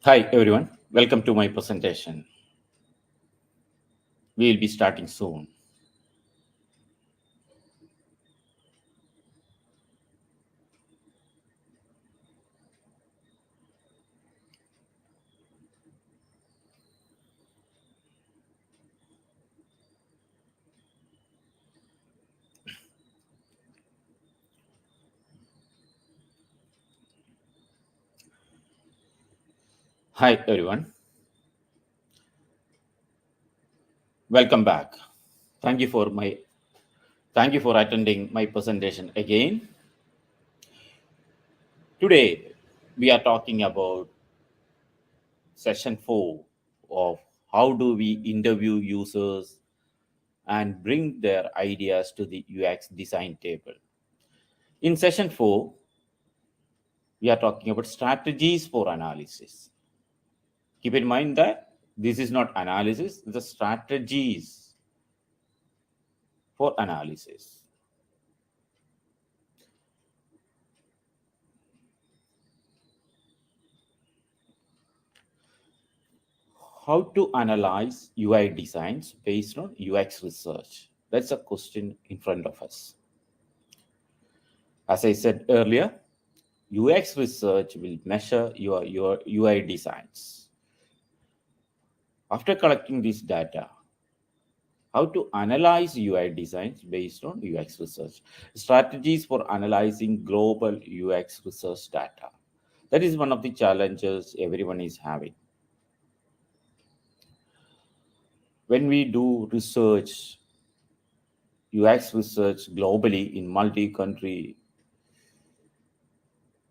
Hi everyone, welcome to my presentation. We will be starting soon. Hi everyone, welcome back. Thank you for my thank you for attending my presentation again. Today we are talking about session 4 of how do we interview users and bring their ideas to the UX design table. In session 4, we are talking about strategies for analysis. Keep in mind that this is not analysis, the strategies for analysis. How to analyze UI designs based on UX research? That's a question in front of us. As I said earlier, UX research will measure your UI designs. After collecting this data, how to analyze UI designs based on UX research? Strategies for analyzing global UX research data. That is one of the challenges everyone is having. When we do research, UX research globally in multi-country,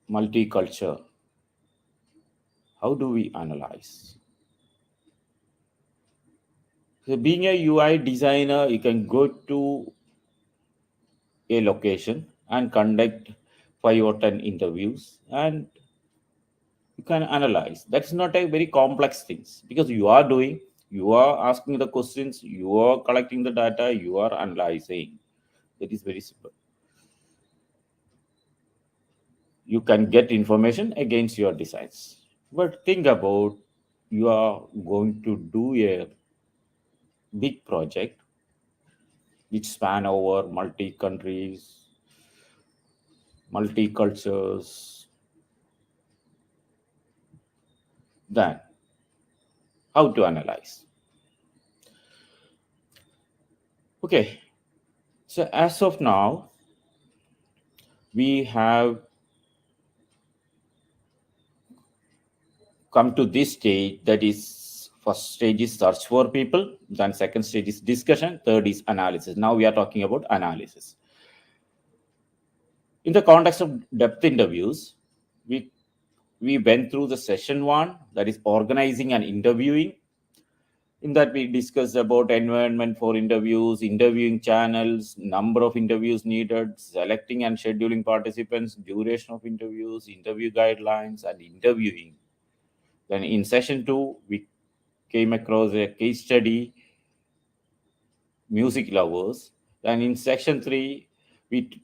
multicultural, how do we analyze? So being a UI designer, you can go to a location and conduct 5 or 10 interviews and you can analyze. That's not a very complex things because you are asking the questions, you are collecting the data, you are analyzing. That is very simple. You can get information against your designs. But think about you are going to do a big project which span over multi countries, multi cultures. Then how to analyze? Okay, so as of now, we have come to this stage. That is, first stage is search for people, then second stage is discussion, third is analysis. Now we are talking about analysis. In the context of depth interviews, we we went through the session 1, that is organizing and interviewing. In that we discussed about environment for interviews, interviewing channels, number of interviews needed, selecting and scheduling participants, duration of interviews, interview guidelines, and interviewing. Then in session 2 we came across a case study, music lovers. Then in section 3 we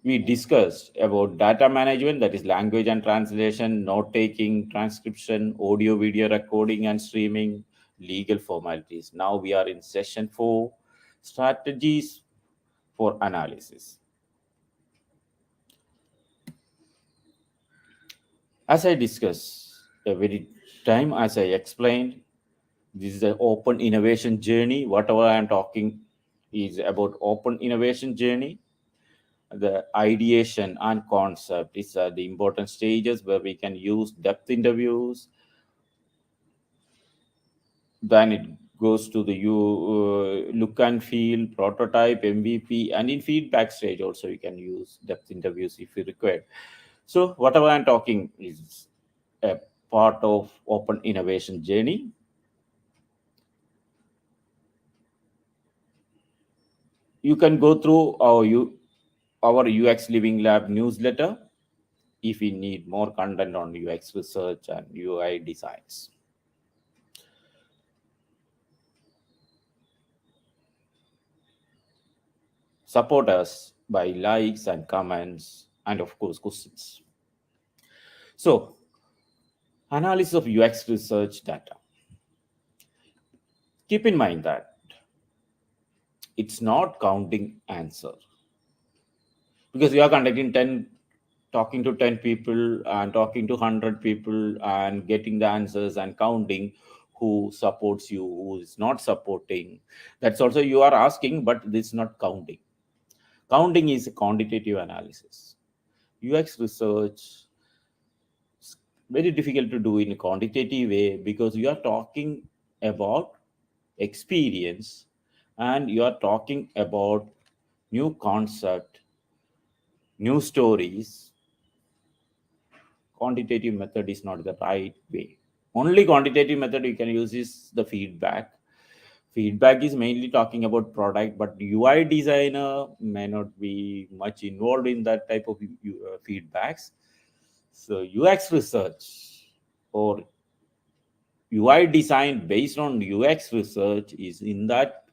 we discussed about data management, that is language and translation, note taking, transcription, audio video recording and streaming, legal formalities. Now we are in session 4, strategies for analysis. As I discussed every time, as I explained, this is an open innovation journey. Whatever I am talking is about open innovation journey. The ideation and concept is the important stages where we can use depth interviews. Then it goes to the look and feel, prototype, MVP, and in feedback stage also you can use depth interviews if you require. So whatever I'm talking is a part of open innovation journey. You can go through our UX Living Lab newsletter if you need more content on UX research and UI designs. Support us by likes and comments and of course questions. So Analysis of UX research data. Keep in mind that it's not counting answer, because you are conducting 10, talking to 10 people and talking to 100 people and getting the answers and counting who supports you, who is not supporting. That's also you are asking, but this is not counting. Counting is a quantitative analysis. UX research is very difficult to do in a quantitative way, because you are talking about experience and you are talking about new concept, new stories. Quantitative method is not the right way. Only quantitative method you can use is the feedback. Feedback is mainly talking about product, but UI designer may not be much involved in that type of feedbacks. So UX research or UI design based on UX research is, in that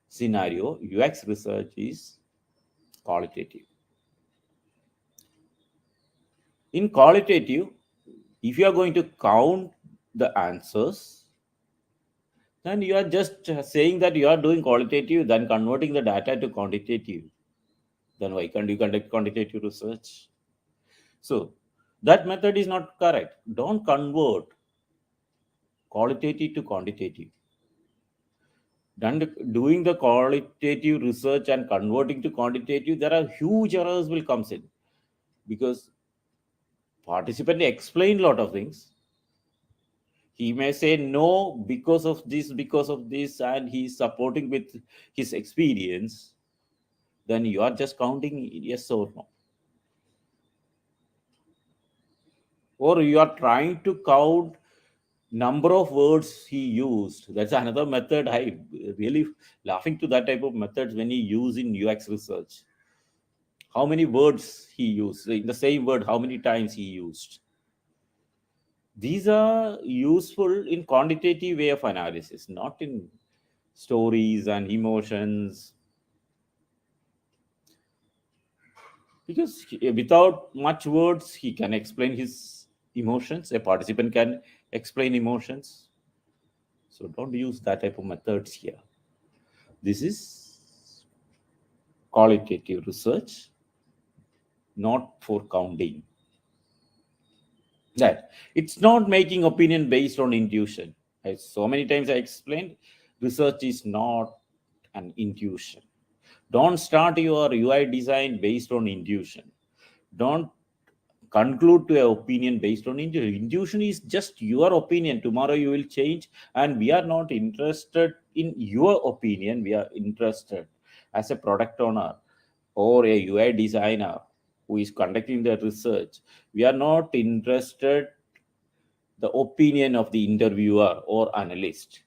scenario, UX research is qualitative. In qualitative, if you are going to count the answers, then you are just saying that you are doing qualitative, then converting the data to quantitative. Then why can't you conduct quantitative research? So that method is not correct. Don't convert qualitative to quantitative. Then doing the qualitative research and converting to quantitative, there are huge errors will comes in, because participant explain a lot of things. He may say no because of this, and he's supporting with his experience. Then you are just counting yes or no, or you are trying to count number of words he used. That's another method. I really laughing to that type of methods when he use in UX research. How many words he used in the same word? How many times he used? These are useful in quantitative way of analysis, not in stories and emotions, because without much words he can explain his emotions. A participant can explain emotions. So don't use that type of methods here. This is qualitative research, not for counting. That it's not making opinion based on intuition. So many times I explained, research is not an intuition. Don't start your UI design based on intuition. Don't conclude to an opinion based on intuition. Intuition is just your opinion. Tomorrow you will change, and we are not interested in your opinion. We are interested as a product owner or a UI designer who is conducting the research. We are not interested the opinion of the interviewer or analyst.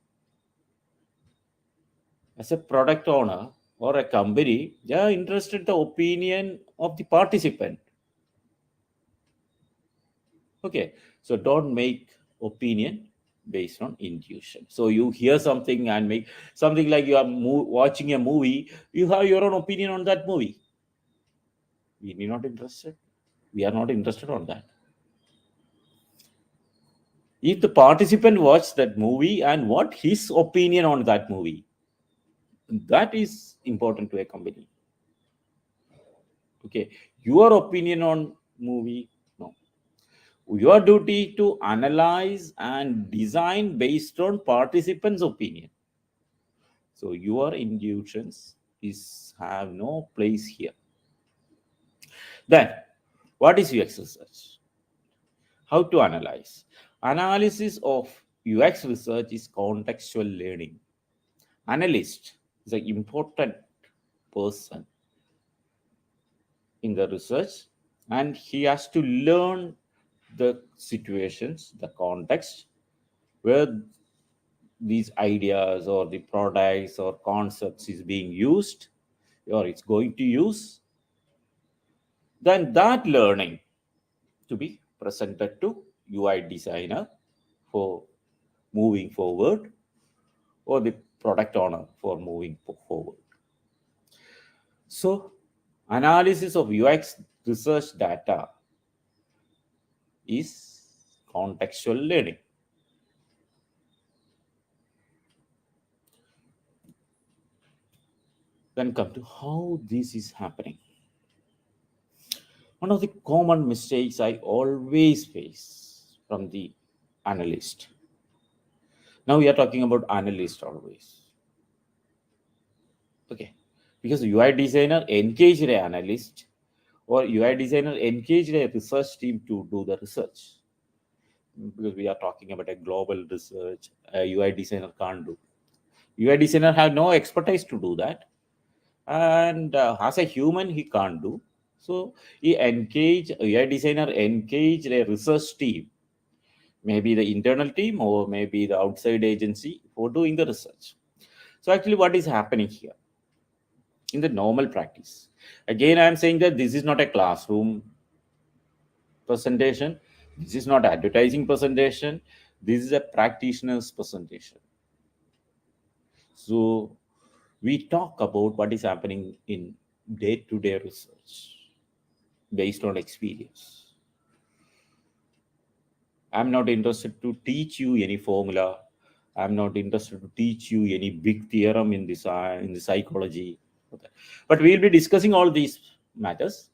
As a product owner or a company, they are interested the opinion of the participant. Okay, so don't make opinion based on intuition. So you hear something and make something like you are watching a movie, you have your own opinion on that movie. We are not interested. We are not interested on that. If the participant watched that movie and what his opinion on that movie, that is important to a company. Okay, your opinion on movie, no. Your duty to analyze and design based on participants' opinion. So your intuitions is have no place here. Then, what is UX research? How to analyze? Analysis of UX research is contextual learning. Analyst is an important person in the research, and he has to learn the situations, the context where these ideas or the products or concepts is being used or it's going to use. Then that learning to be presented to UI designer for moving forward, or the product owner for moving forward. So analysis of UX research data is contextual learning. Then come to how this is happening. One of the common mistakes I always face from the analyst. Now we are talking about analyst always. Okay. Because UI designer engaged an analyst or UI designer engaged a research team to do the research. Because we are talking about a global research, a UI designer can't do. UI designer have no expertise to do that. And as a human, he can't do. So he engaged, UI designer engaged a research team, maybe the internal team or maybe the outside agency for doing the research. So actually what is happening here in the normal practice? Again, I am saying that this is not a classroom presentation. This is not advertising presentation. This is a practitioner's presentation. So we talk about what is happening in day-to-day research based on experience. I'm not interested to teach you any formula. I'm not interested to teach you any big theorem in the psychology. Okay. But we'll be discussing all these matters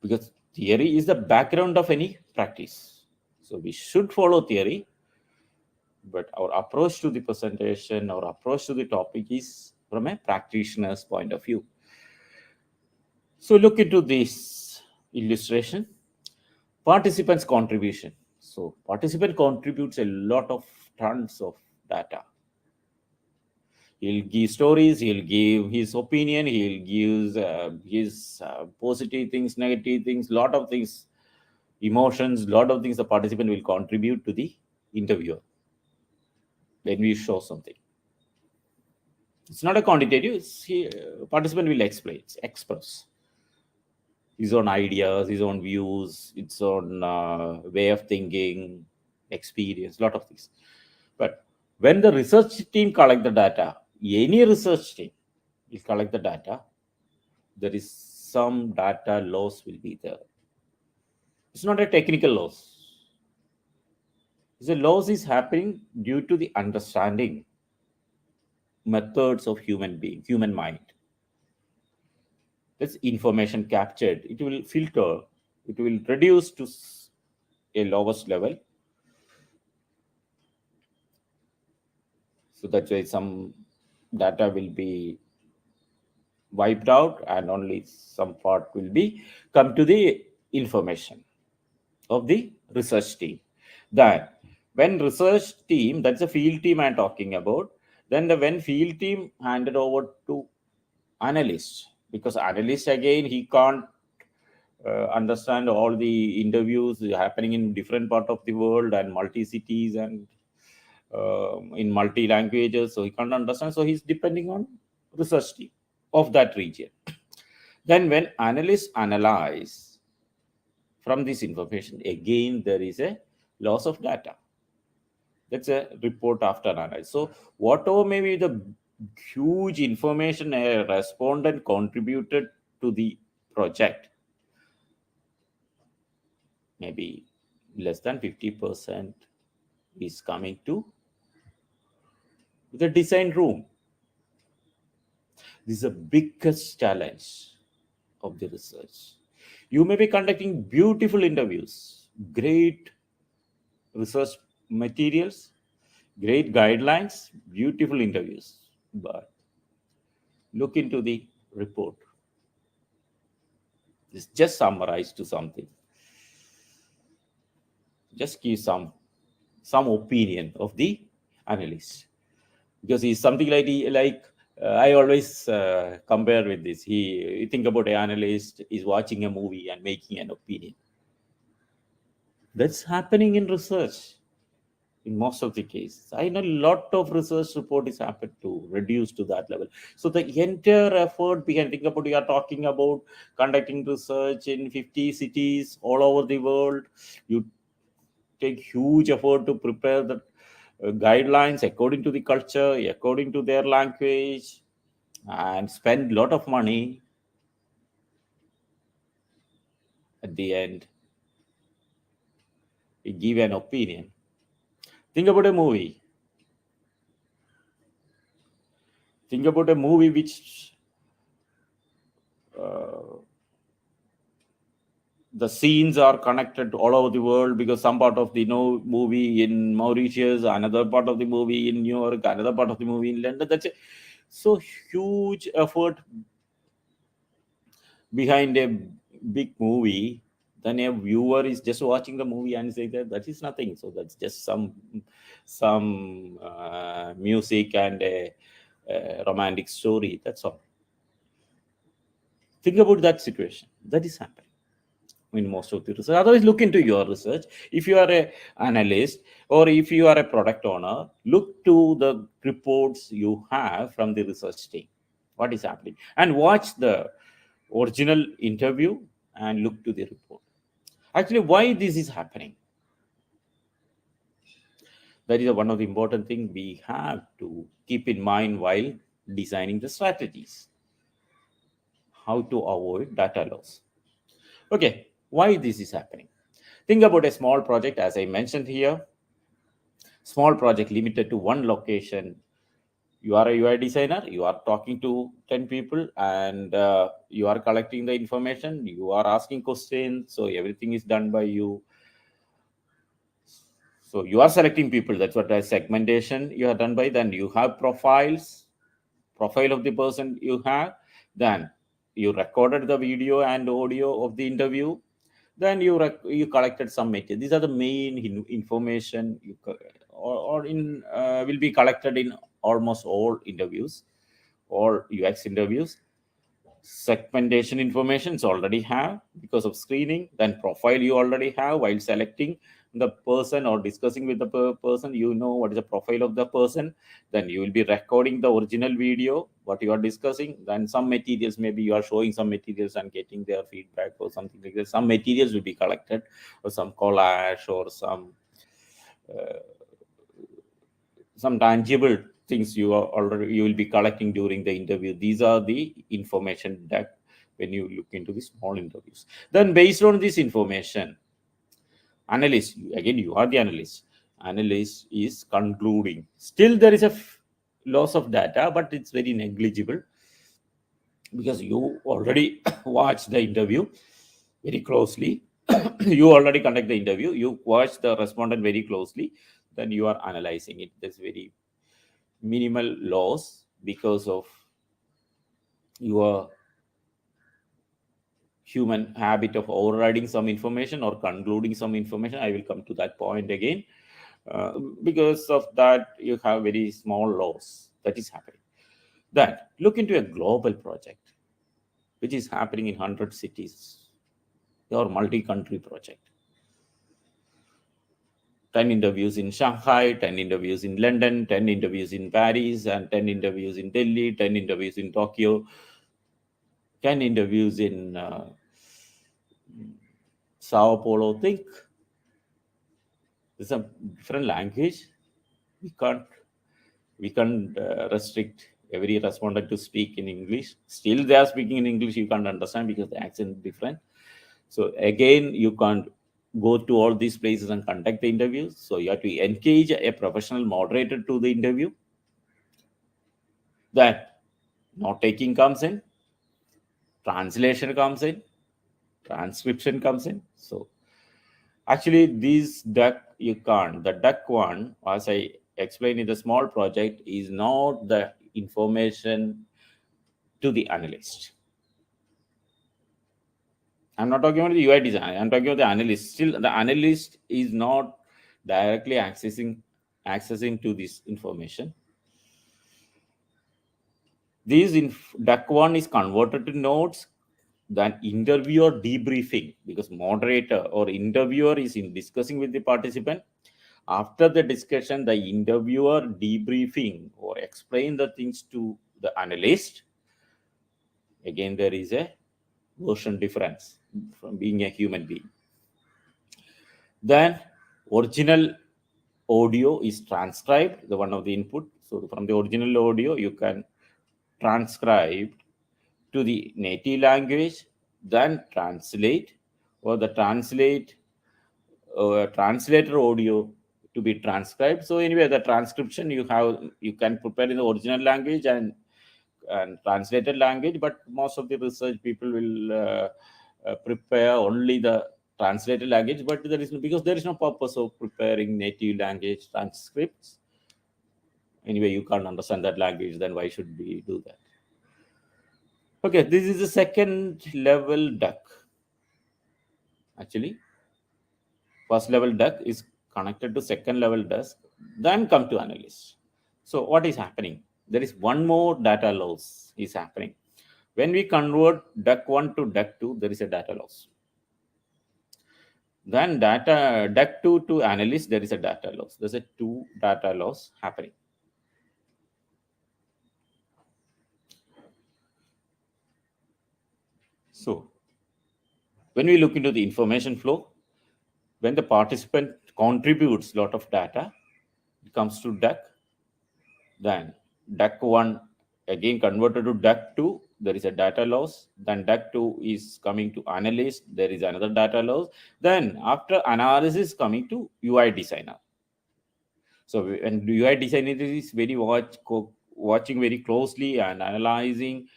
because theory is the background of any practice. So we should follow theory, but our approach to the presentation, our approach to the topic is from a practitioner's point of view. So look into this illustration. Participants' contribution. So participant contributes a lot of tons of data. He'll give stories, he'll give his opinion, he'll give his positive things, negative things, lot of things, emotions, lot of things the participant will contribute to the interviewer when we show something. It's not a quantitative, participant will express his own ideas, his own views, its own way of thinking, experience, lot of things. But when the research team collect the data, any research team will collect the data, there is some data loss will be there. It's not a technical loss. The loss is happening due to the understanding methods of human mind. This information captured, it will filter, it will reduce to a lowest level. So that's why some data will be wiped out and only some part will be come to the information of the research team. Then when research team, that's a field team I'm talking about, then when field team handed over to analyst, because analyst again he can't understand all the interviews happening in different part of the world and multi cities and in multi languages, so he can't understand, so he's depending on research team of that region. Then when analysts analyze from this information, again there is a loss of data. That's a report after analysis. So whatever may be the huge information a respondent contributed to the project, maybe less than 50% is coming to the design room. This is the biggest challenge of the research. You may be conducting beautiful interviews, great research materials, great guidelines, beautiful interviews, but look into the report. It's just summarized to something. Just give some opinion of the analyst, because he's something like I always compare with this. You think about an analyst is watching a movie and making an opinion. That's happening in research in most of the cases. I know a lot of research report is happened to reduce to that level. So the entire effort behind, think about, we are talking about conducting research in 50 cities all over the world. You take huge effort to prepare the guidelines according to the culture, according to their language, and spend a lot of money. At the end, give an opinion. Think about a movie. Think about a movie which uh, the scenes are connected all over the world, because some part of the movie in Mauritius, another part of the movie in New York, another part of the movie in London. That's a so huge effort behind a big movie. Then a viewer is just watching the movie and say that is nothing. So that's just some music and a romantic story. That's all. Think about that situation. That is happening in most of the research. Otherwise, look into your research. If you are a analyst or if you are a product owner, look to the reports you have from the research team. What is happening? And watch the original interview and look to the report. Actually, why this is happening? That is one of the important things we have to keep in mind while designing the strategies. How to avoid data loss. Okay, why this is happening? Think about a small project, as I mentioned here. Small project limited to one location. You are a UI designer, you are talking to 10 people, and you are collecting the information, you are asking questions, so everything is done by you. So you are selecting people. That's what segmentation you have done by. Then you have profile of the person you have. Then you recorded the video and audio of the interview. Then you collected some material. These are the main information or in will be collected in almost all interviews, all UX interviews. Segmentation information is already have because of screening. Then profile you already have while selecting the person or discussing with the person. You know what is the profile of the person. Then you will be recording the original video what you are discussing. Then some materials, maybe you are showing some materials and getting their feedback or something like that. Some materials will be collected, or some collage, or uh, some tangible things you will be collecting during the interview. These are the information that when you look into the small interviews. Then based on this information, analyst, again you are the analyst is concluding. Still there is a loss of data, but it's very negligible because you already watched the interview very closely. You already conduct the interview, you watch the respondent very closely, then you are analyzing it. There's very minimal loss because of your human habit of overriding some information or concluding some information. I will come to that point again. Because of that, you have very small loss that is happening. Then look into a global project which is happening in 100 cities or multi-country project. 10 interviews in Shanghai, 10 interviews in London, 10 interviews in Paris, and 10 interviews in Delhi, 10 interviews in Tokyo, 10 interviews in Sao Paulo. Think it's a different language. We can't restrict every respondent to speak in English. Still, they are speaking in English. You can't understand because the accent is different. So again, you can't go to all these places and conduct the interviews. So you have to engage a professional moderator to the interview. Then note taking comes in, translation comes in, transcription comes in. So actually, this duck you can't. The duck one, as I explained in the small project, is not the information to the analyst. I'm not talking about the UI design. I'm talking about the analyst. Still, the analyst is not directly accessing to this information. Duck one is converted to notes. Then interviewer debriefing, because moderator or interviewer is in discussing with the participant. After the discussion, the interviewer debriefing or explain the things to the analyst. Again, there is a version difference from being a human being. Then original audio is transcribed, the one of the input. So from the original audio, you can transcribe to the native language, then translate, or the translate translator audio to be transcribed. So anyway, the transcription you can prepare in the original language and translated language, but most of the research people will prepare only the translated language. But because there is no purpose of preparing native language transcripts. Anyway, you can't understand that language, then why should we do that? Okay, this is the second level duck. Actually, first level duck is connected to second level duck, then come to analyst. So what is happening? There is one more data loss is happening. When we convert duck 1 to duck 2, there is a data loss. Then duck 2 to analyst, there is a data loss. There's a 2 data loss happening. So when we look into the information flow, when the participant contributes a lot of data, it comes to duck, then duck 1 again converted to duck 2, there is a data loss. Then duck 2 is coming to analyst, there is another data loss. Then after analysis coming to UI designer. So when UI designer is very watching very closely and analyzing,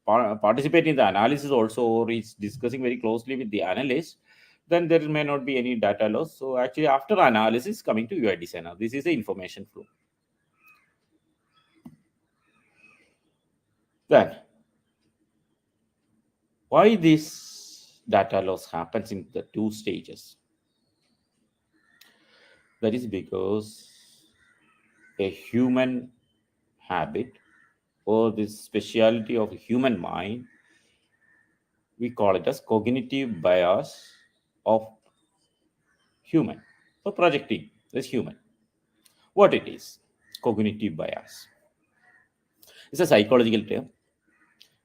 participating in the analysis also, or is discussing very closely with the analyst, then there may not be any data loss. So actually after analysis coming to UI designer, this is the information flow. Then why this data loss happens in the 2 stages? That is because a human habit or this speciality of human mind, we call it as cognitive bias of human. So projecting is human. What it is? Cognitive bias. It's a psychological term,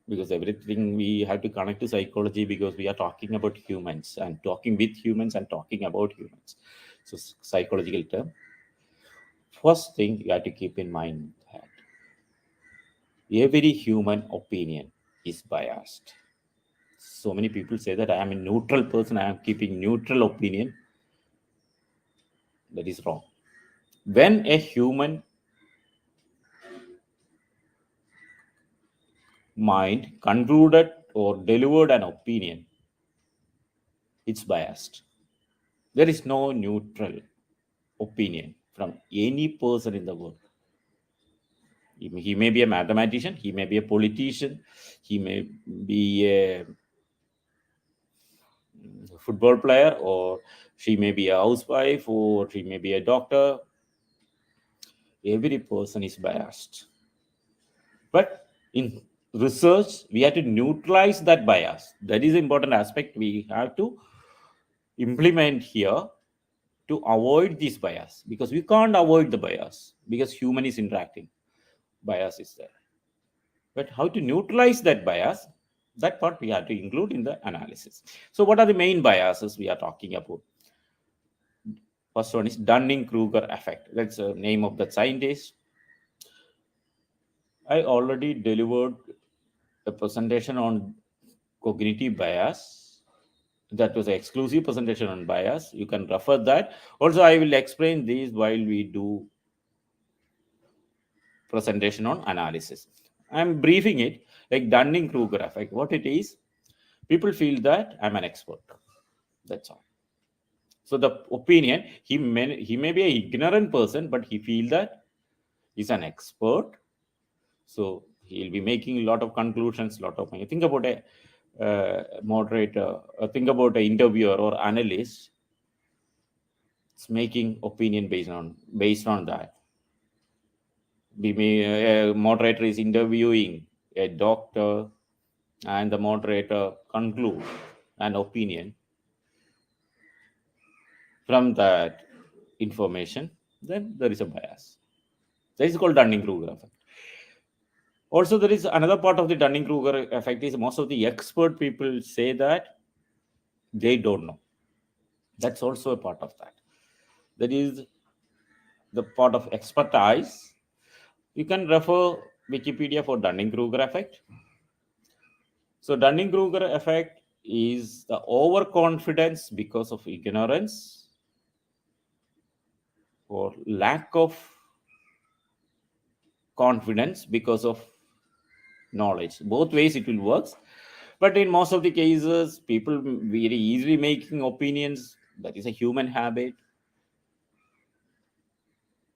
because everything we have to connect to psychology, because we are talking about humans and talking with humans and talking about humans. So psychological term. First thing you have to keep in mind that every human opinion is biased. So many people say that I am a neutral person, I am keeping neutral opinion. That is wrong. When a human mind concluded or delivered an opinion, it's biased. There is no neutral opinion from any person in the world. He may be a mathematician, he may be a politician, he may be a football player, or she may be a housewife, or she may be a doctor. Every person is biased. But in research, we have to neutralize that bias. That is the important aspect we have to implement here to avoid this bias, because we can't avoid the bias because human is interacting. Bias is there. But how to neutralize that bias, that part we have to include in the analysis. So what are the main biases we are talking about? First one is Dunning-Kruger effect. That's the name of the scientist. I already delivered a presentation on cognitive bias. That was an exclusive presentation on bias. You can refer that. Also, I will explain these while we do presentation on analysis. I'm briefing it like Dunning-Kruger effect. What it is, people feel that I'm an expert. That's all. So the opinion, he may be an ignorant person, but he feel that he's an expert. So he'll be making a lot of conclusions, think about a moderator, think about an interviewer or analyst. It's making opinion based on that. A moderator is interviewing a doctor, and the moderator conclude an opinion from that information, then there is a bias. That is called Dunning-Kruger effect. Also, there is another part of the Dunning-Kruger effect is most of the expert people say that they don't know. That's also a part of that. That is the part of expertise. You can refer Wikipedia for Dunning-Kruger effect. So Dunning-Kruger effect is the overconfidence because of ignorance or lack of confidence because of knowledge. Both ways it will work, but in most of the cases people very easily making opinions. That is a human habit.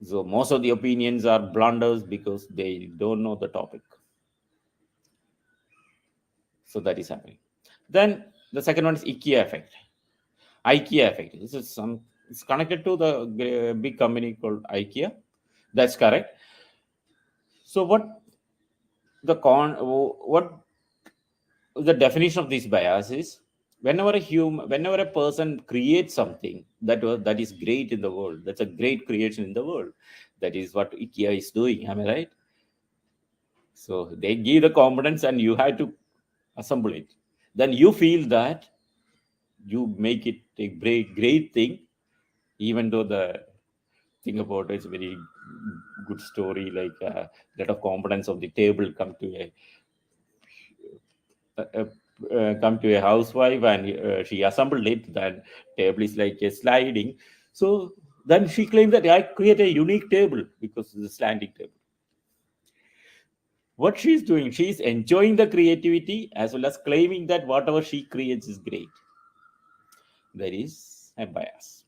So most of the opinions are blunders because they don't know the topic. So that is happening. Then the second one is IKEA effect. IKEA effect. This is some. It's connected to the big company called IKEA. That's correct. So what the definition of this bias is, whenever a person creates something that is great in the world, that's a great creation in the world. That is what IKEA is doing. Am I right? So they give the components and you have to assemble it. Then you feel that you make it a great thing, even though the thing about it is a very good story, like lot of components of the table come to a housewife, and she assembled it. That table is like a sliding. So then she claimed that I create a unique table because it's a slanting table. What she's doing, she's enjoying the creativity as well as claiming that whatever she creates is great. There is a bias.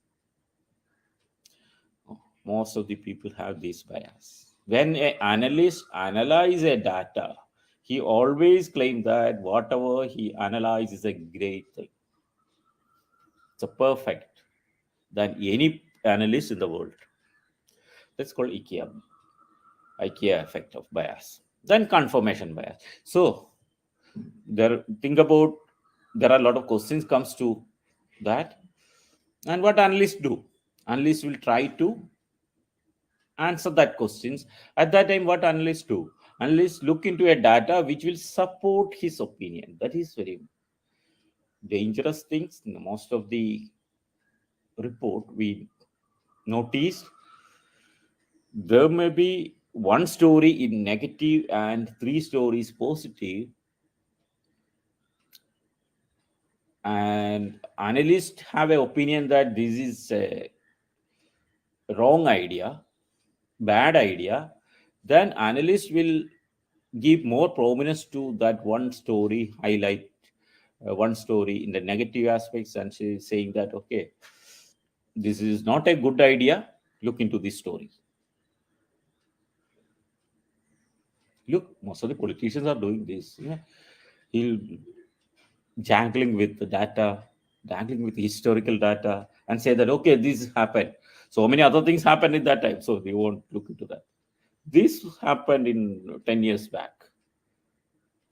Most of the people have this bias. When an analyst analyze a data, he always claims that whatever he analyzes is a great thing. It's a perfect than any analyst in the world. That's called IKEA effect of bias. Then confirmation bias. So think about, there are a lot of questions comes to that, and what analysts do. Analysts will try to answer that questions. At that time, what analysts do? Analysts look into a data which will support his opinion. That is very dangerous things. Most of the report we noticed, there may be one story in negative and three stories positive, and analysts have an opinion that this is a wrong idea, bad idea. Then analysts will give more prominence to that one story, highlight one story in the negative aspects, and saying that okay, this is not a good idea, look into this story. Look, most of the politicians are doing this. He'll jangling with the data, jangling with historical data, and say that okay, this happened, so many other things happened in that time, so they won't look into that. This happened in 10 years back.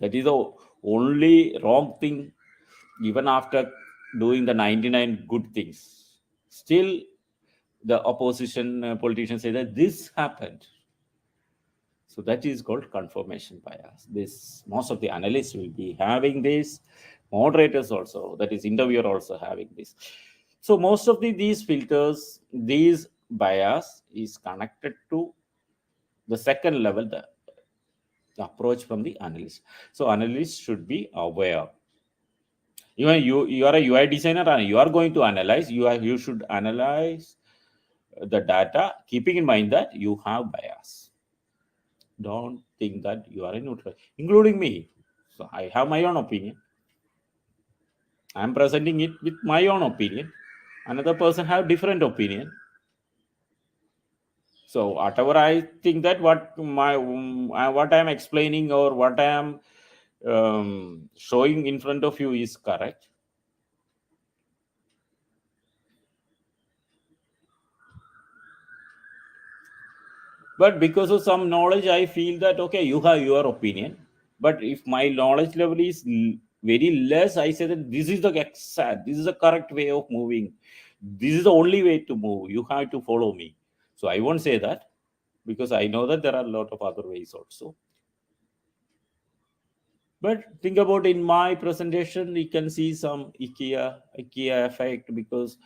That is the only wrong thing. Even after doing the 99 good things, still the opposition politicians say that this happened. So that is called confirmation bias. This, most of the analysts will be having this, moderators also, that is interviewer also having this. So most of these filters, these bias is connected to the second level, the approach from the analyst. So analysts should be aware. Even you are a UI designer and you are going to analyze, you should analyze the data keeping in mind that you have bias. Don't think that you are a neutral, including me. So I have my own opinion. I'm presenting it with my own opinion. Another person have different opinion. So whatever I think that what I am explaining or what I am showing in front of you is correct. But because of some knowledge, I feel that okay, you have your opinion. But if my knowledge level is very less, I say that this is the exact, this is the correct way of moving. This is the only way to move. You have to follow me. So I won't say that, because I know that there are a lot of other ways also. But think about in my presentation, you can see some IKEA effect, because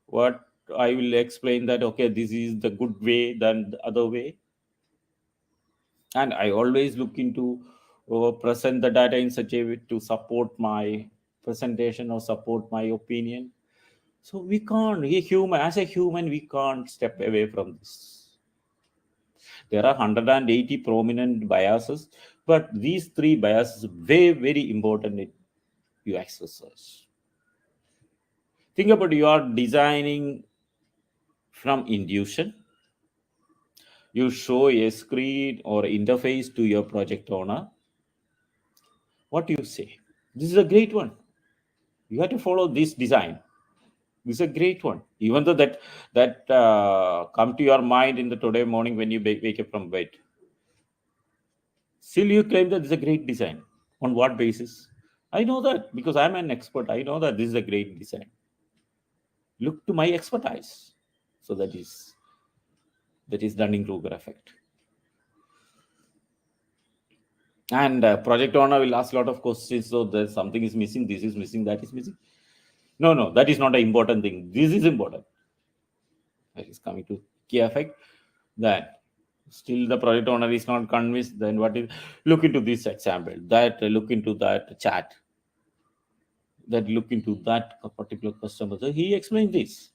what I will explain that okay, this is the good way than the other way. And I always look into present the data in such a way to support my presentation or support my opinion. So we can't, as a human, we can't step away from this. There are 180 prominent biases, but these three biases are very important in UX research. Think about, you are designing from intuition. You show a screen or interface to your project owner. What do you say? This is a great one. You have to follow this design. This is a great one. Even though that come to your mind in the today morning when you wake up from bed, still you claim that this is a great design. On what basis? I know that because I'm an expert. I know that this is a great design. Look to my expertise. So that is Dunning-Kruger effect. And project owner will ask a lot of questions. So there's something is missing. This is missing. That is missing. No, that is not an important thing. This is important. That is coming to key effect. That still the project owner is not convinced. Then what is, look into this example. That look into that chat. That look into that particular customer. So he explained this.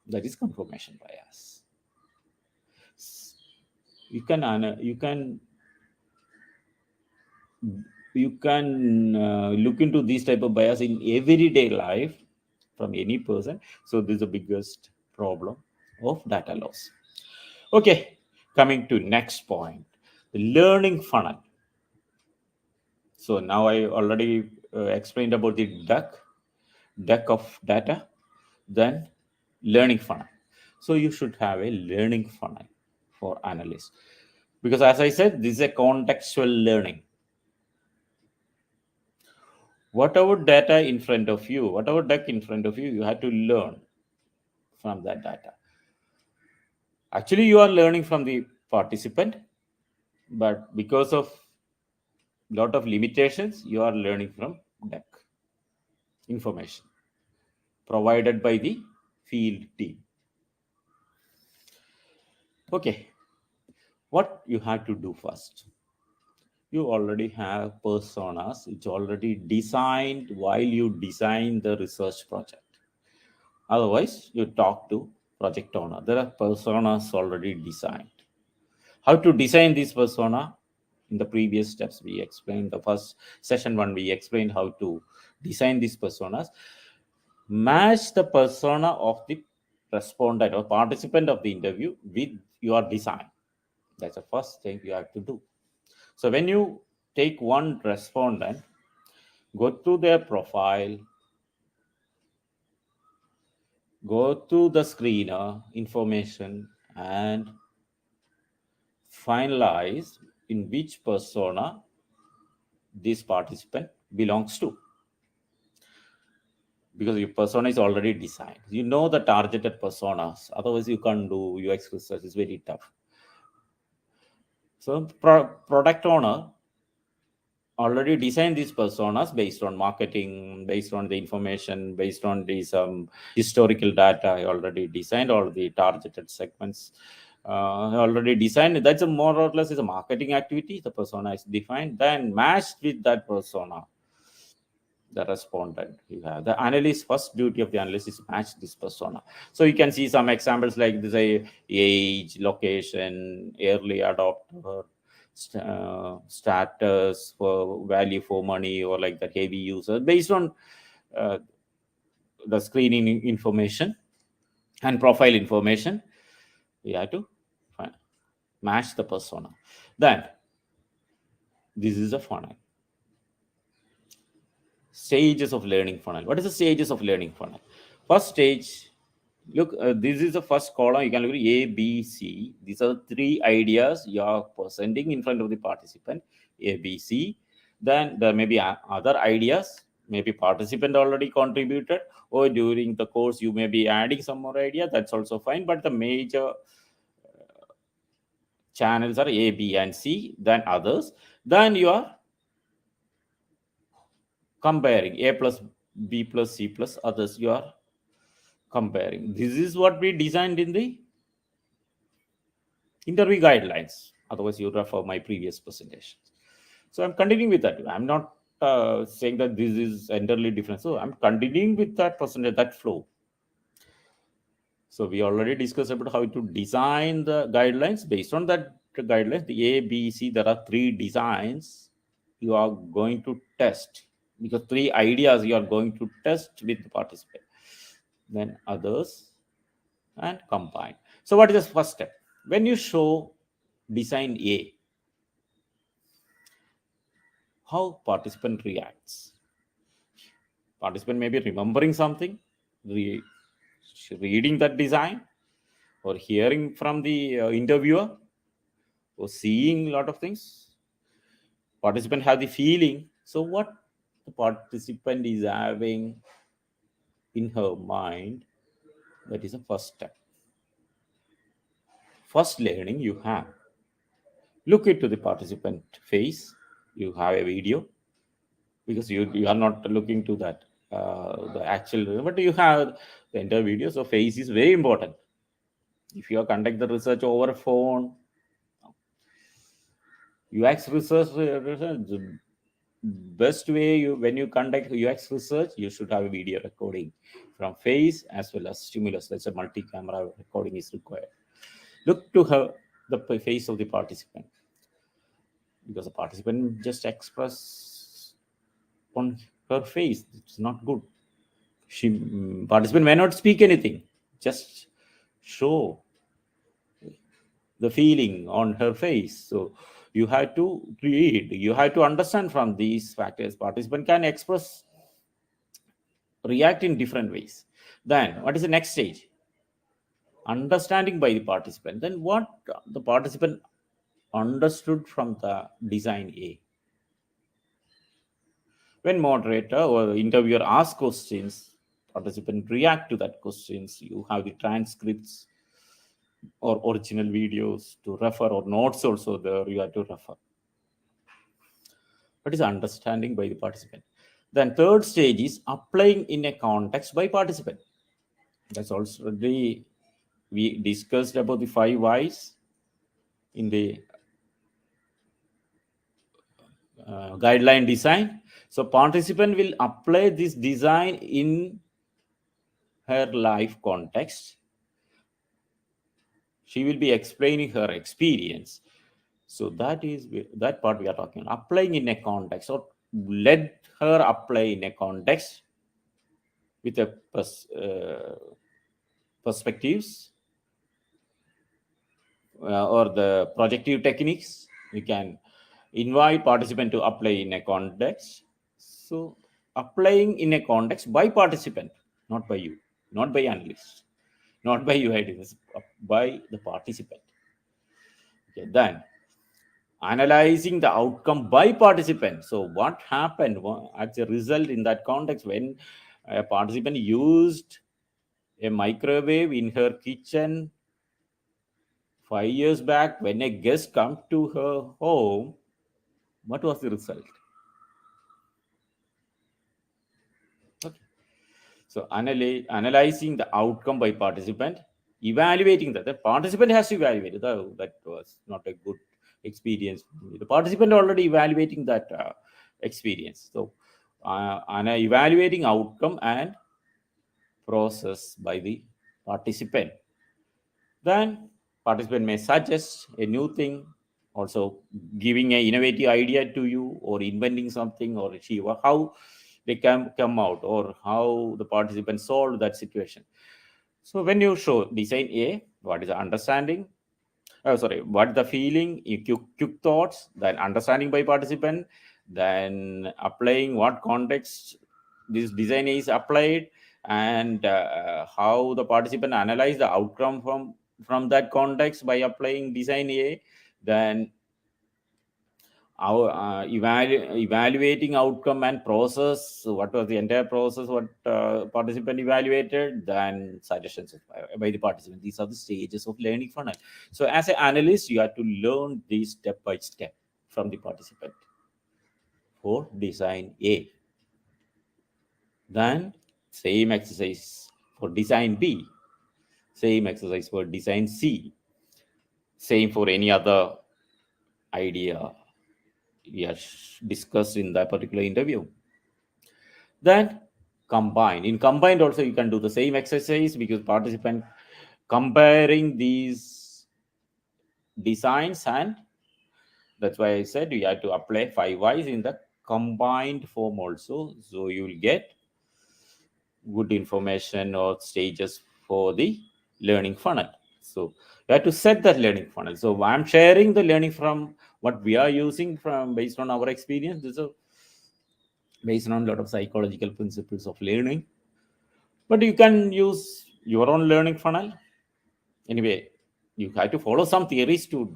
That is confirmation bias. You can look into these type of bias in everyday life from any person. So this is the biggest problem of data loss. Okay, coming to next point, the learning funnel. So now I already explained about the deck of data, then learning funnel. So you should have a learning funnel for analysts, because as I said, this is a contextual learning. Whatever data in front of you, whatever deck in front of you, you have to learn from that data. Actually, you are learning from the participant, but because of lot of limitations, you are learning from deck information provided by the field team. Okay, what you have to do first? You already have personas. It's already designed while you design the research project. Otherwise, you talk to project owner. There are personas already designed. How to design this persona? In the previous steps, we explained the first session one, we explained how to design these personas. Match the persona of the respondent or participant of the interview with your design. That's the first thing you have to do. So when you take one respondent, go through their profile, go through the screener information, and finalize in which persona this participant belongs to. Because your persona is already designed. You know the targeted personas. Otherwise, you can't do UX research. It's very tough. So product owner already designed these personas based on marketing, based on the information, based on the historical data. I already designed all the targeted segments. Already designed. That's a more or less is a marketing activity. The persona is defined, then matched with that persona, the respondent you have. The analyst, first duty of the analyst is match this persona. So you can see some examples like this: age, location, early adopter, status, for value for money, or like that heavy user, based on the screening information and profile information. You have to match the persona. Then this is a funnel. Stages of learning funnel. What is the stages of learning funnel? First stage, look, this is the first column. You can look at A, B, C. These are three ideas you are presenting in front of the participant. A, B, C. Then there may be other ideas. Maybe participant already contributed, or during the course you may be adding some more idea. That's also fine. But the major channels are A, B, and C. Then others. Then you are comparing A plus B plus C plus others. You are comparing. This is what we designed in the interview guidelines. Otherwise, you refer my previous presentations. So I'm continuing with that. I'm not saying that this is entirely different. So I'm continuing with that percentage, that flow. So we already discussed about how to design the guidelines. Based on that guidelines, the A, B, C, there are 3 designs you are going to test, because 3 ideas you are going to test with the participant, then others, and combine. So what is the first step? When you show design A, how participant reacts? Participant may be remembering something, re- reading that design, or hearing from the interviewer, or seeing a lot of things. Participant have the feeling. So what the participant is having in her mind, that is the first step. First learning you have. Look into the participant face. You have a video, because you are not looking to that the actual, but you have the entire video. So face is very important. If you are conduct the research over a phone, UX research, the best way you, when you conduct UX research, you should have a video recording from face as well as stimulus. That's a multi-camera recording is required. Look to her, the face of the participant, because the participant just express on her face. It's not good. Participant may not speak anything, just show the feeling on her face. So you have to read, you have to understand from these factors. Participant can express, react in different ways. Then what is the next stage? Understanding by the participant. Then what the participant understood from the design A. When moderator or interviewer asks questions, participant react to that questions. You have the transcripts or original videos to refer, or notes also there you have to refer. What is understanding by the participant? Then third stage is applying in a context by participant. That's also we discussed about the 5 whys in the guideline design. So participant will apply this design in her life context. She will be explaining her experience. So that is that part we are talking about. Applying in a context, or let her apply in a context with a perspectives or the projective techniques. You can invite participant to apply in a context. So applying in a context by participant, not by you, not by analyst, not by you, by the participant. Okay, then analyzing the outcome by participant. So what happened as a result in that context when a participant used a microwave in her kitchen 5 years back? When a guest come to her home, what was the result? Okay. So analyzing the outcome by participant, evaluating that. The participant has to evaluate it. Oh, that was not a good experience. The participant already evaluating that experience. So evaluating outcome and process by the participant. Then participant may suggest a new thing, also giving an innovative idea to you, or inventing something, or achieve, or how they can come out, or how the participant solve that situation. So when you show design A, what is the understanding? What the feeling, quick thoughts, then understanding by participant, then applying what context this design is applied, and how the participant analyze the outcome from that context by applying design A. Then our evaluating outcome and process. So what was the entire process, what participant evaluated, then suggestions by the participant. These are the stages of learning funnel. So as an analyst, you have to learn these step by step from the participant for design A. Then same exercise for design B, same exercise for design C, same for any other idea we are discussed in that particular interview. Then combine. In combined also you can do the same exercise, because participant comparing these designs, and that's why I said you have to apply 5 Ys in the combined form also, so you will get good information or stages for the learning funnel. So you have to set that learning funnel. So I'm sharing the learning from what we are using from based on our experience. This is based on a lot of psychological principles of learning, but you can use your own learning funnel. Anyway, you have to follow some theories to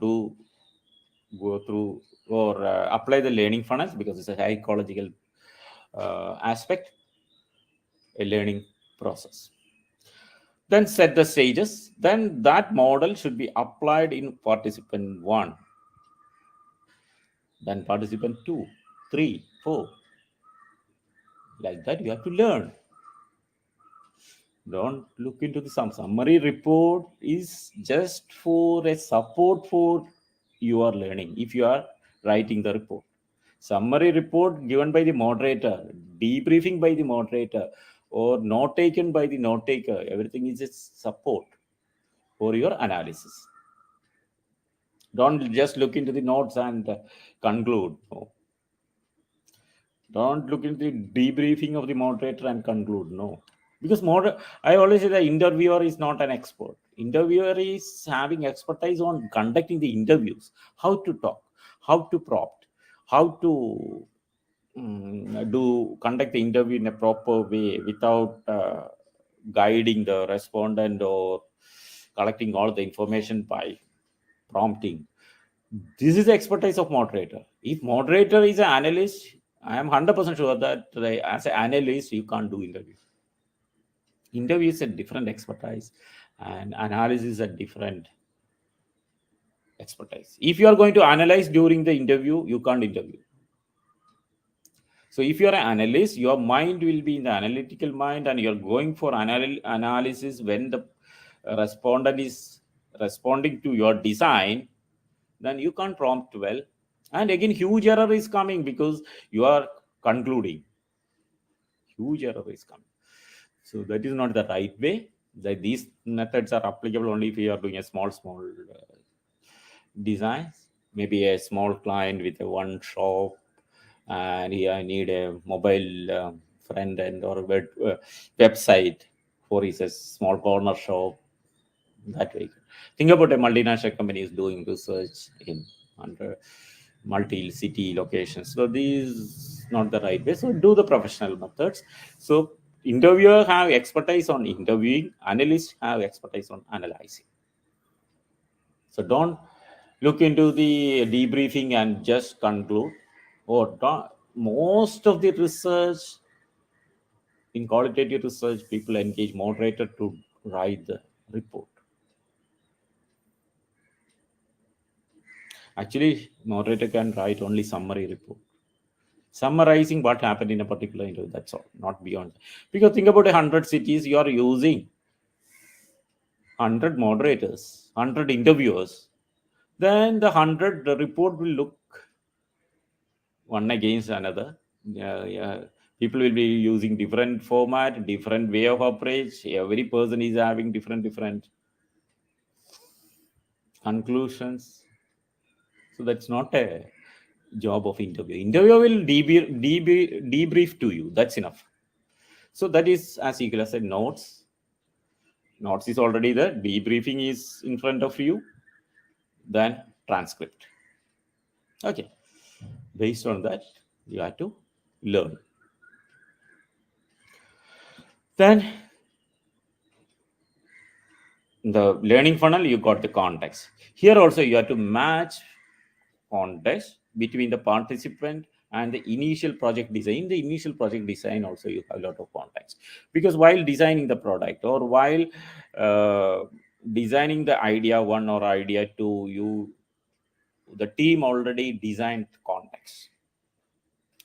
go through or apply the learning funnels, because it's a psychological aspect, a learning process. Then set the stages. Then that model should be applied in participant 1, then participant 2, 3, 4. Like that you have to learn. Don't look into the summary report is just for a support for your learning. If you are writing the report, summary report given by the moderator, debriefing by the moderator, or note taken by the note taker, everything is a support for your analysis. Don't just look into the notes and conclude. No. Don't look into the debriefing of the moderator and conclude. No. Because I always say the interviewer is not an expert. Interviewer is having expertise on conducting the interviews, how to talk, how to prompt, how to conduct the interview in a proper way without guiding the respondent or collecting all the information by prompting. This is the expertise of moderator. If moderator is an analyst, I am 100% sure that as an analyst you can't do interview. Interview is a different expertise, and analysis is a different expertise. If you are going to analyze during the interview, you can't interview. So if you are an analyst, your mind will be in the analytical mind, and you're going for analysis when the respondent is responding to your design, then you can't prompt well. And again, huge error is coming because you are concluding. Huge error is coming. So that is not the right way. That these methods are applicable only if you are doing a small designs. Maybe a small client with a one shop, and I need a mobile front end or website for his small corner shop. That way, think about a multinational company is doing research in under multi-city locations. So these not the right way. So do the professional methods. So interviewer have expertise on interviewing, analysts have expertise on analyzing. So don't look into the debriefing and just conclude. Or don't, most of the research in qualitative research, people engage moderator to write the report. Actually, moderator can write only summary report, summarizing what happened in a particular interview. That's all, not beyond. Because think about 100 cities, you are using 100 moderators, 100 interviewers. Then the 100 the report will look one against another. Yeah. People will be using different format, different way of approach. Every person is having different conclusions. So that's not a job of interview. Interviewer will debrief to you. That's enough. So that is, as Eagle said, notes. Notes is already there. Debriefing is in front of you. Then transcript. Okay. Based on that, you have to learn. Then the learning funnel, you got the context. Here also you have to match context between the participant and the initial project design. In the initial project design also you have a lot of context, because while designing the product or while designing the idea 1 or idea 2, the team already designed context.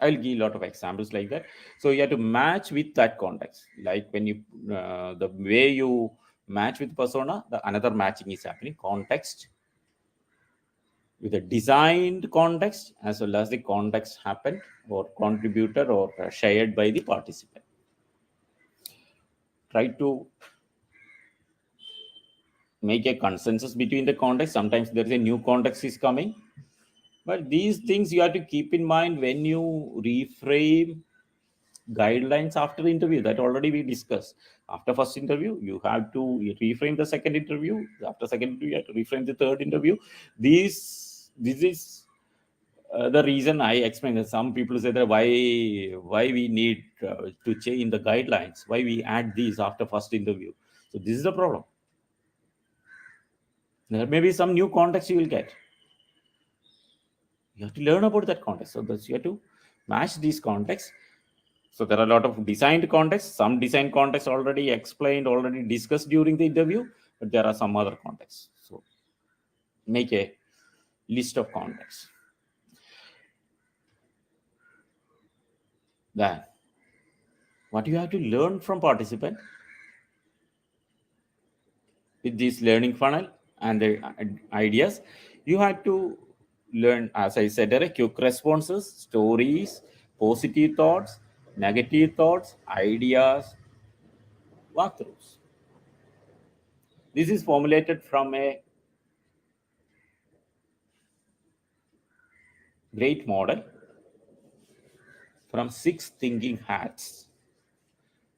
I'll give a lot of examples like that. So you have to match with that context. Like when you the way you match with persona, the another matching is happening. Context, with a designed context as well as the context happened or contributed or shared by the participant. Try to make a consensus between the context. Sometimes there is a new context is coming, but these things you have to keep in mind when you reframe guidelines after the interview. That already we discussed. After first interview you have to reframe the second interview. After second interview you have to reframe the third interview. This is the reason I explained that some people say that why we need to change the guidelines, why we add these after first interview. So this is the problem. There may be some new context you will get. You have to learn about that context. So you have to match these contexts. So there are a lot of designed contexts. Some design contexts already explained, already discussed during the interview, but there are some other contexts. So make a list of contexts. Then what you have to learn from participant with this learning funnel and the ideas, you have to learn, as I said, there are quick responses, stories, positive thoughts, negative thoughts, ideas, walkthroughs. This is formulated from a great model from 6 thinking hats.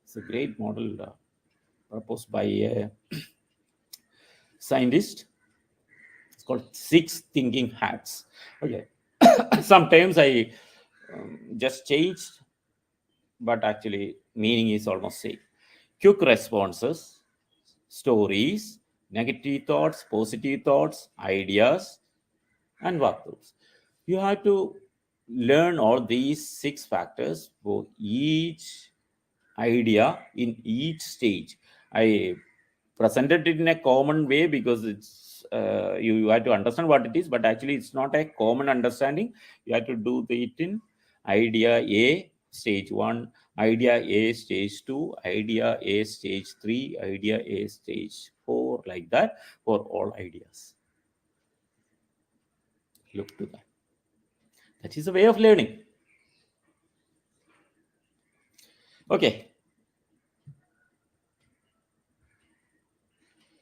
It's a great model proposed by a scientist. It's called 6 thinking hats. Okay. Sometimes I just changed, but actually meaning is almost same. Quick responses, stories, negative thoughts, positive thoughts, ideas, and walkthroughs. You have to learn all these 6 factors for each idea in each stage. I presented it in a common way because it's you have to understand what it is, but actually it's not a common understanding. You have to do it in idea A stage 1, idea A stage 2, idea A stage 3, idea A stage 4, like that for all ideas. Look to that. That is a way of learning. Okay.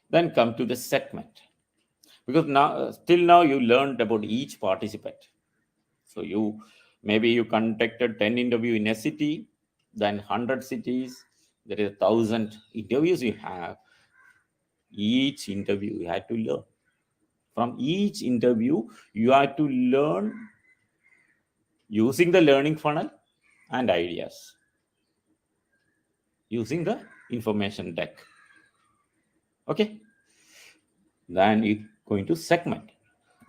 Then come to the segment. Because now, till now, you learned about each participant. So maybe you conducted 10 interview in a city, then 100 cities. There is 1,000 interviews you have. Each interview you had to learn. From each interview, you have to learn using the learning funnel and ideas, using the information deck. Okay. Then you going to segment.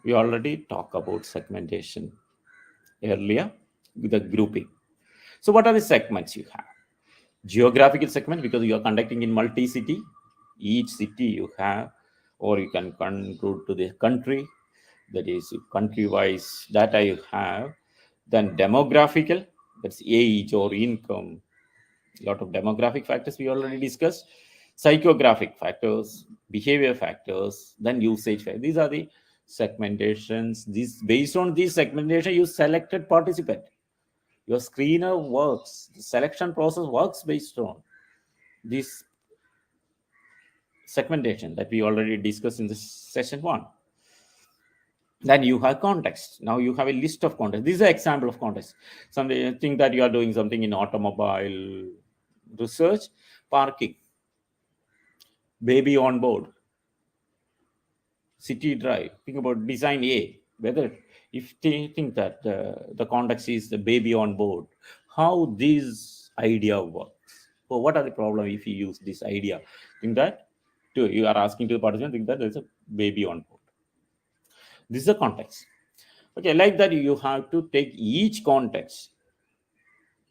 We already talked about segmentation earlier with the grouping. So what are the segments you have? Geographical segment, because you are conducting in multi-city. Each city you have, or you can go to the country, that is country-wise data you have. Then demographical, that's age or income. A lot of demographic factors we already discussed. Psychographic factors, behavior factors, then usage factors. These are the segmentations. Based on these segmentation, you selected participant. Your screener works. The selection process works based on this segmentation that we already discussed in this session 1. Then you have context. Now you have a list of context. This is an example of context. Something that you are doing something in automobile research, parking, baby on board, city drive. Think about design A. Whether if they think that the context is the baby on board, how this idea works. So what are the problem if you use this idea? Think that you are asking to the participant, think that there's a baby on board. This is the context. Okay, like that you have to take each context.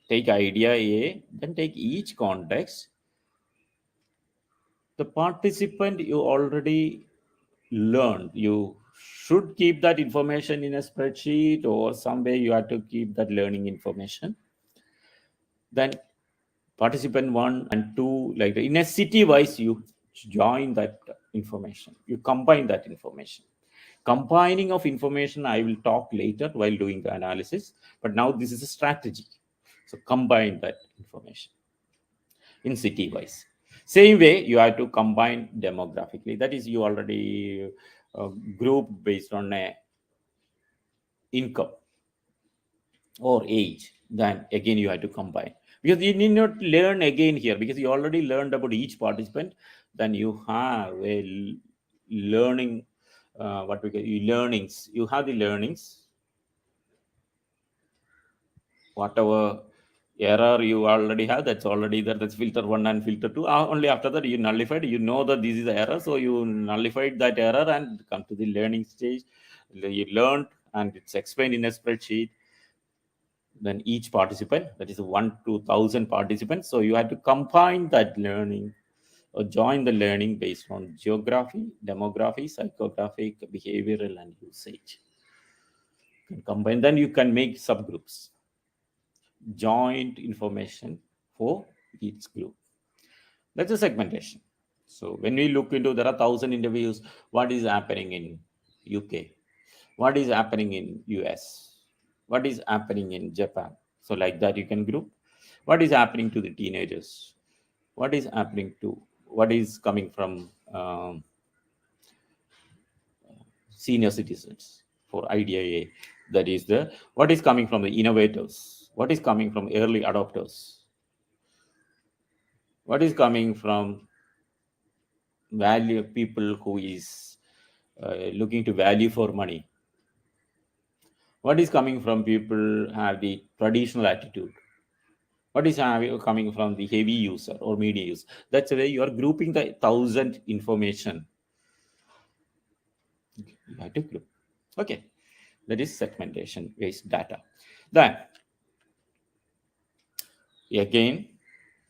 Take idea A, then take each context. The participant you already learned. You should keep that information in a spreadsheet or some way you have to keep that learning information. Then participant 1 and 2, like in a city wise, you join that information. You combine that information. Combining of information, I will talk later while doing the analysis, but now this is a strategy. So combine that information in city wise. Same way, you have to combine demographically. That is, you already group based on income or age. Then again, you have to combine, because you need not learn again here, because you already learned about each participant. Then you have a learning, what we call learnings. You have the learnings, whatever error you already have, that's already there. That's filter 1 and filter 2. Only after that you nullified, you know that this is the error, so you nullified that error and come to the learning stage. You learned and it's explained in a spreadsheet. Then each participant, that is 1 to 1,000 participants, so you have to combine that learning or join the learning based on geography, demography, psychographic, behavioral, and usage. You can combine, then you can make subgroups, joint information for each group. That's a segmentation. So when we look into, there are 1,000 interviews, what is happening in UK, what is happening in US, what is happening in Japan. So like that you can group. What is happening to the teenagers, what is happening to, what is coming from senior citizens for IDIA. That is the, what is coming from the innovators, what is coming from early adopters, what is coming from value people who is looking to value for money, what is coming from people have the traditional attitude, what is coming from the heavy user or media user. That's the way you are grouping the 1,000 information. You have to group. Okay, that is segmentation based data. Then again,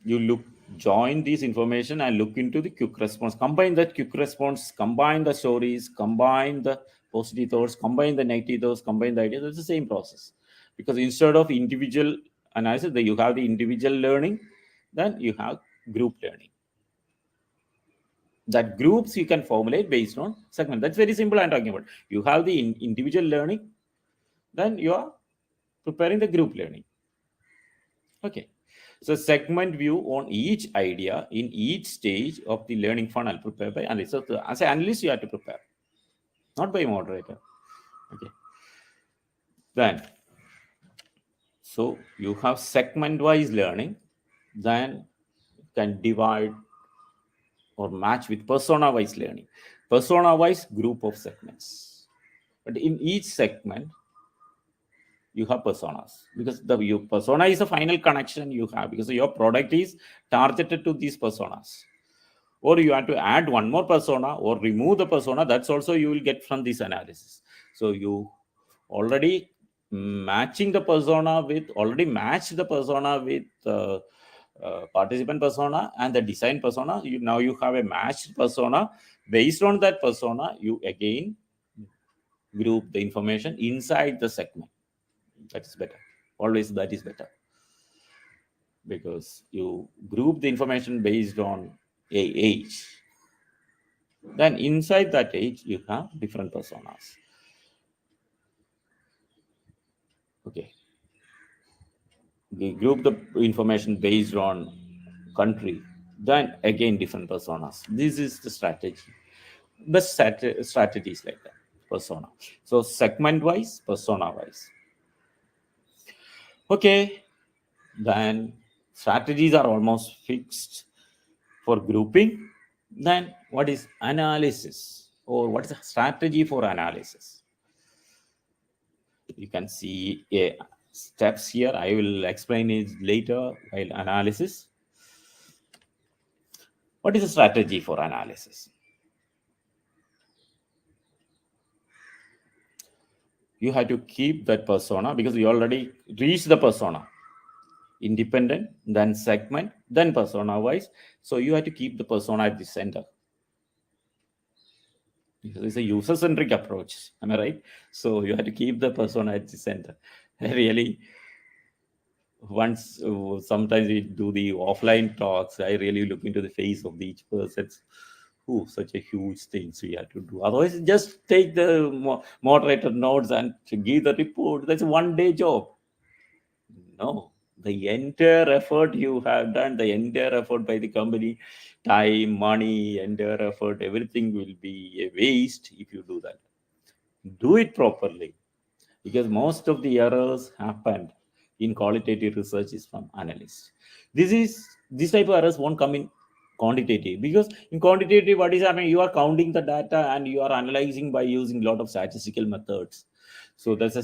you look, join these information and look into the quick response, combine that quick response, combine the stories, combine the positive thoughts, combine the negative thoughts, combine the ideas. It's the same process, because instead of individual analysis, you have the individual learning, then you have group learning. That groups you can formulate based on segment. That's very simple. I'm talking about, you have the individual learning, then you are preparing the group learning. Okay, so segment view on each idea in each stage of the learning funnel prepared by analyst. So as an analyst, you have to prepare, not by moderator. Okay, then so you have segment wise learning, then can divide or match with persona wise learning, persona wise group of segments. But in each segment you have personas, because the your persona is a final connection you have, because your product is targeted to these personas. Or you have to add one more persona or remove the persona, that's also you will get from this analysis. So you already matching the persona with, already matched the persona with participant persona and the design persona. Now you have a matched persona. Based on that persona, you again group the information inside the segment. That is better. Always that is better, because you group the information based on a age. Then inside that age, you have different personas. Okay. We group the information based on country. Then again, different personas. This is the strategy. Best strategies like that. Persona. So segment wise, persona wise. Okay. Then strategies are almost fixed for grouping. Then what is analysis, or what is a strategy for analysis? You can see steps here. I will explain it later while analysis. What is a strategy for analysis? You have to keep that persona, because you already reached the persona. Independent, then segment, then persona wise. So you have to keep the persona at the center, because it's a user-centric approach. Am I right? So you have to keep the persona at the center. Really, once sometimes we do the offline talks, I really look into the face of each person Such a huge things we have to do. Otherwise, just take the moderator notes and to give the report. That's a one-day job. No, the entire effort you have done, the entire effort by the company, time, money, entire effort, everything will be a waste if you do that. Do it properly, because most of the errors happened in qualitative research is from analysts. This type of errors won't come in quantitative, because in quantitative, what is happening, you are counting the data and you are analyzing by using a lot of statistical methods. So there's a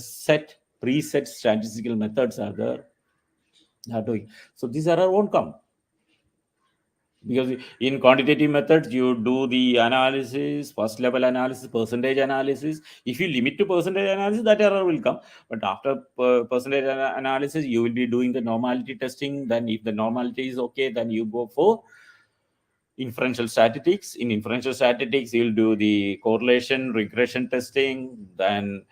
preset statistical methods are there are doing. So this error won't come, because in quantitative methods you do the analysis, first level analysis, percentage analysis. If you limit to percentage analysis, that error will come. But after percentage analysis, you will be doing the normality testing. Then if the normality is okay, then you go for inferential statistics. In inferential statistics, you'll do the correlation regression testing, then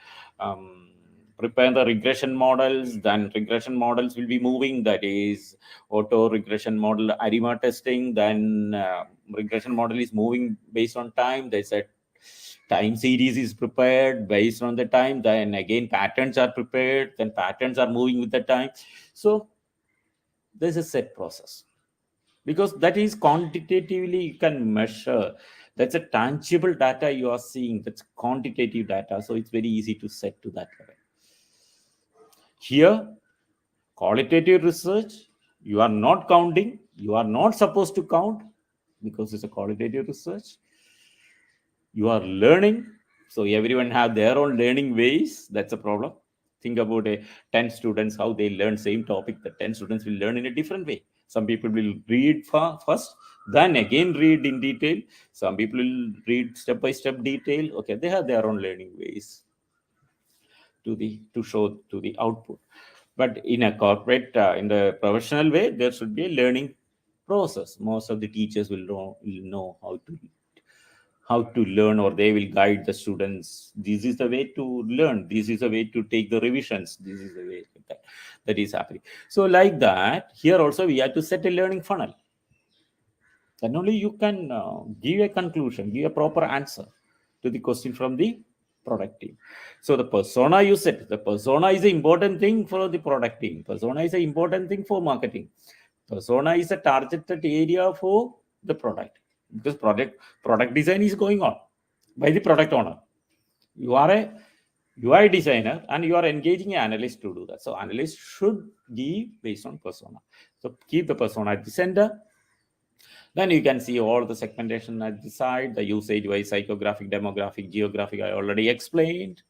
prepare the regression models. Then regression models will be moving, that is auto regression model ARIMA testing. Then regression model is moving based on time. There's a time series is prepared based on the time. Then again patterns are prepared, then patterns are moving with the time. So there's a set process, because that is quantitatively you can measure. That's a tangible data you are seeing. That's quantitative data, so it's very easy to set to that level. Here, qualitative research, you are not counting, you are not supposed to count, because it's a qualitative research. You are learning, so everyone have their own learning ways. That's a problem. Think about 10 students, how they learn same topic. The 10 students will learn in a different way. Some people will read first, then again read in detail. Some people will read step by step detail. Okay, they have their own learning ways to show to the output. But in a corporate, in the professional way, there should be a learning process. Most of the teachers will know how to learn, or they will guide the students. This is the way to learn, this is the way to take the revisions, this is the way that is happening. So like that, here also we have to set a learning funnel. Then only you can give a conclusion, give a proper answer to the question from the product team. So the persona you set, the persona is an important thing for the product team. Persona is an important thing for marketing. Persona is a targeted area for the product, because product design is going on by the product owner. You are a UI designer and you are engaging an analyst to do that. So analyst should give based on persona. So keep the persona at the center. Then you can see all the segmentation at the side, the usage wise, psychographic, demographic, geographic, I already explained.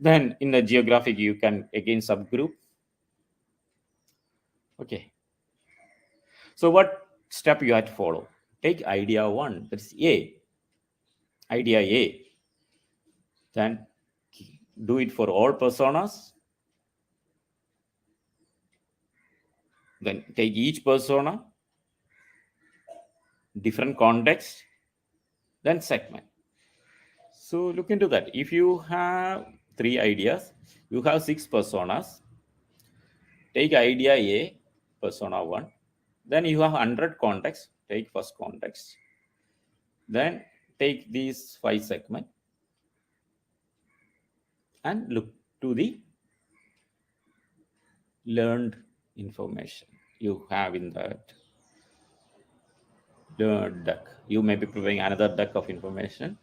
Then in the geographic, you can again subgroup. Okay. So what step you have to follow? Take idea one, that's A. Idea A. Then do it for all personas. Then take each persona, different context, then segment. So look into that. If you have 3 ideas, you have 6 personas. Take idea A, persona 1. Then you have 100 contexts. Take first context. Then take these 5 segments and look to the learned information you have in that learned deck. You may be providing another deck of information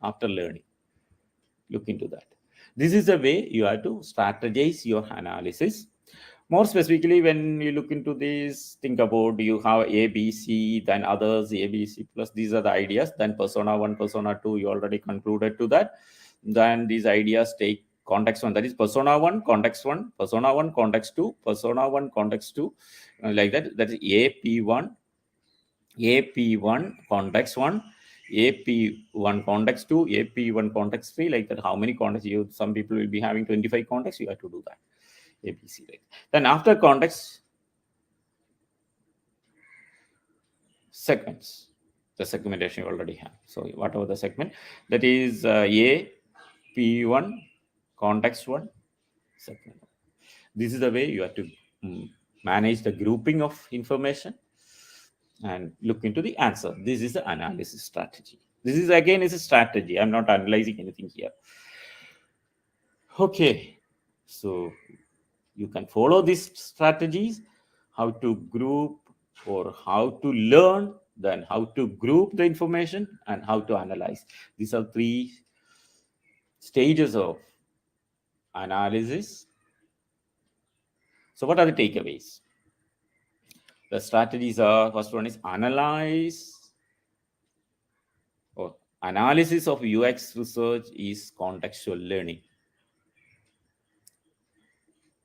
after learning. Look into that. This is the way you have to strategize your analysis. More specifically, when you look into this, think about you have A, B, C, then others, A, B, C plus. These are the ideas. Then persona 1, persona 2, you already concluded to that. Then these ideas take context 1. That is persona 1, context 1, persona 1, context 2, persona 1, context 2. Like that. That is AP1, AP1, context 1. AP1 context 2, AP1 context 3, like that. How many contexts you? Some people will be having 25 contexts. You have to do that. ABC, right? Then after context, segments. The segmentation you already have. So whatever the segment, that is A, P1, context 1, segment. This is the way you have to manage the grouping of information. and look into the answer. This is the analysis strategy. This is again is a strategy. I'm not analyzing anything here. Okay, so you can follow these strategies, how to group or how to learn, then how to group the information and how to analyze. These are three stages of analysis. So what are the takeaways? The strategies are, first one is analyze or analysis of UX research is contextual learning.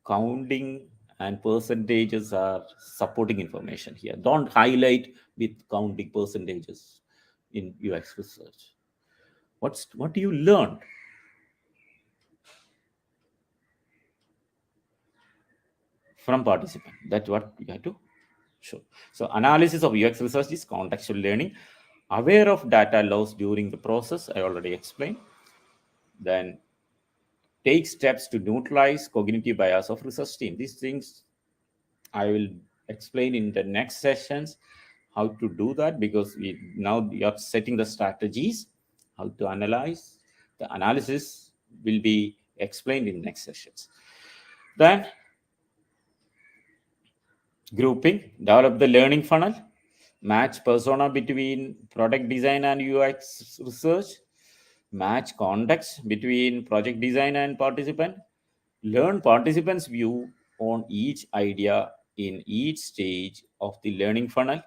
Counting and percentages are supporting information here. Don't highlight with counting percentages in UX research. What do you learn? From participant. That's what you have to show. So analysis of UX research is contextual learning. Aware of data loss during the process, I already explained. Then take steps to neutralize cognitive bias of research team. These things I will explain in the next sessions how to do that, because we are setting the strategies, how to analyze. The analysis will be explained in next sessions. Then grouping, develop the learning funnel, match persona between product design and UX research, match context between project design and participant, learn participants' view on each idea in each stage of the learning funnel,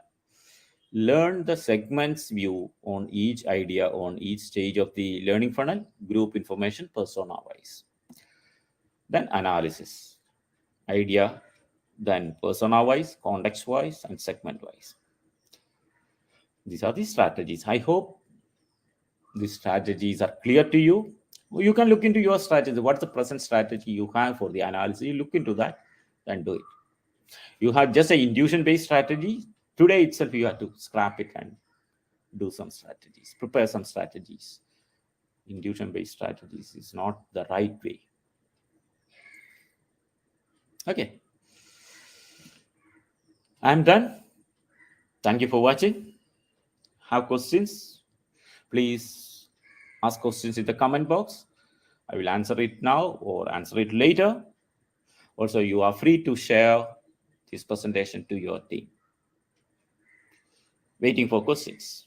learn the segment's view on each idea on each stage of the learning funnel, group information persona wise. Then analysis, idea, then persona wise, context wise, and segment wise. These are the strategies. I hope these strategies are clear to you. You can look into your strategy. What's the present strategy you have for the analysis? You look into that and do it. You have just an intuition based strategy. Today itself, you have to scrap it and do some strategies, prepare some strategies. Intuition based strategies is not the right way. Okay. I'm done. Thank you for watching. Have questions? Please ask questions in the comment box. I will answer it now or answer it later. Also, you are free to share this presentation to your team. Waiting for questions.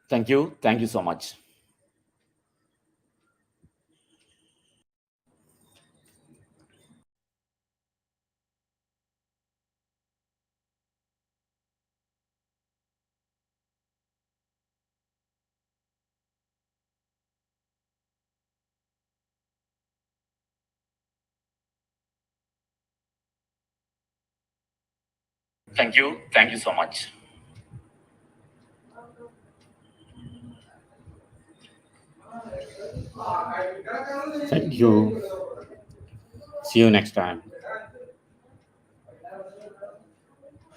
Thank you. Thank you so much. Thank you. Thank you so much. Thank you. See you next time.